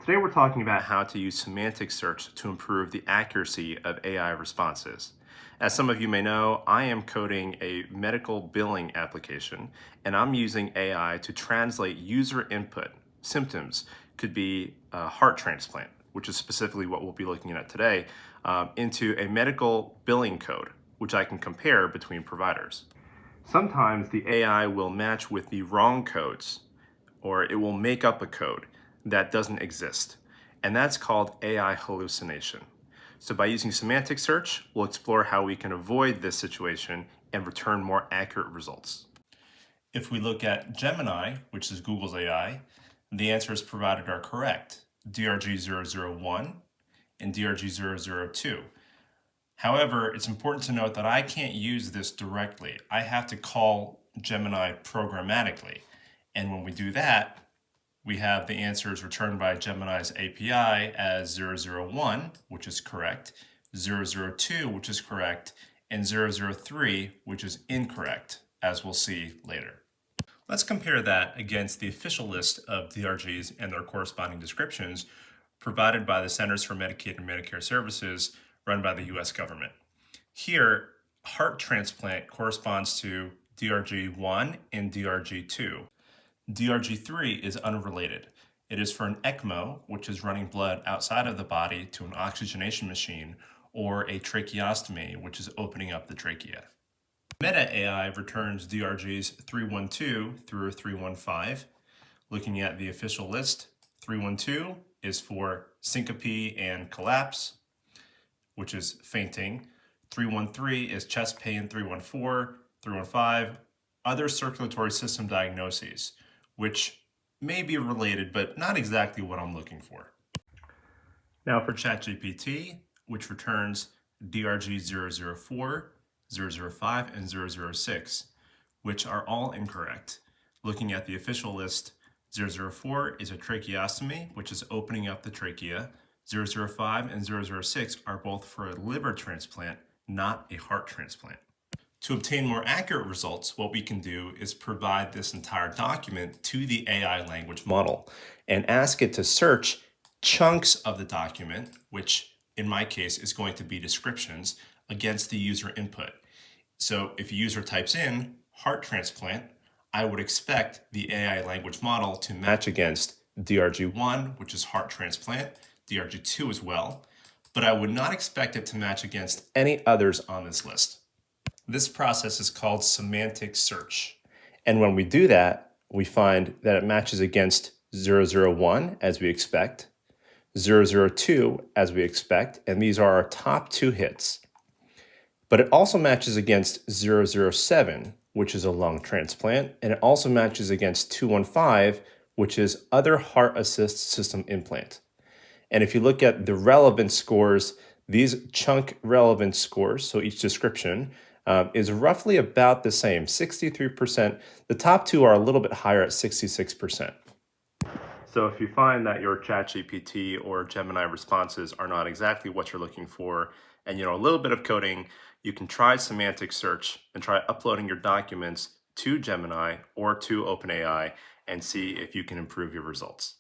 Today we're talking about how to use semantic search to improve the accuracy of AI responses. As some of you may know, I am coding a medical billing application, and I'm using AI to translate user input. Symptoms could be a heart transplant, which is specifically what we'll be looking at today, into a medical billing code, which I can compare between providers. Sometimes the AI will match with the wrong codes, or it will make up a code that doesn't exist. And that's called AI hallucination. So by using semantic search, we'll explore how we can avoid this situation and return more accurate results. If we look at Gemini, which is Google's AI, the answers provided are correct: DRG001 and DRG002. However, it's important to note that I can't use this directly. I have to call Gemini programmatically. And when we do that, we have the answers returned by Gemini's API as 001, which is correct, 002, which is correct, and 003, which is incorrect, as we'll see later. Let's compare that against the official list of DRGs and their corresponding descriptions provided by the Centers for Medicaid and Medicare Services run by the US government. Here, heart transplant corresponds to DRG1 and DRG2. DRG3 is unrelated. It is for an ECMO, which is running blood outside of the body to an oxygenation machine, or a tracheostomy, which is opening up the trachea. Meta AI returns DRGs 312 through 315. Looking at the official list, 312 is for syncope and collapse, which is fainting. 313 is chest pain. 314, 315, other circulatory system diagnoses, which may be related, but not exactly what I'm looking for. Now for ChatGPT, which returns DRG 004, 005, and 006, which are all incorrect. Looking at the official list, 004 is a tracheostomy, which is opening up the trachea. 005 and 006 are both for a liver transplant, not a heart transplant. To obtain more accurate results, what we can do is provide this entire document to the AI language model and ask it to search chunks of the document, which in my case is going to be descriptions, against the user input. So if a user types in heart transplant, I would expect the AI language model to match against DRG1, which is heart transplant, DRG2 as well, but I would not expect it to match against any others on this list. This process is called semantic search. And when we do that, we find that it matches against 001 as we expect, 002 as we expect, and these are our top two hits. But it also matches against 007, which is a lung transplant, and it also matches against 215, which is other heart assist system implant. And if you look at the relevance scores, these chunk relevance scores, so each description, is roughly about the same, 63%. The top two are a little bit higher at 66%. So if you find that your ChatGPT or Gemini responses are not exactly what you're looking for, and you know a little bit of coding, you can try semantic search and try uploading your documents to Gemini or to OpenAI and see if you can improve your results.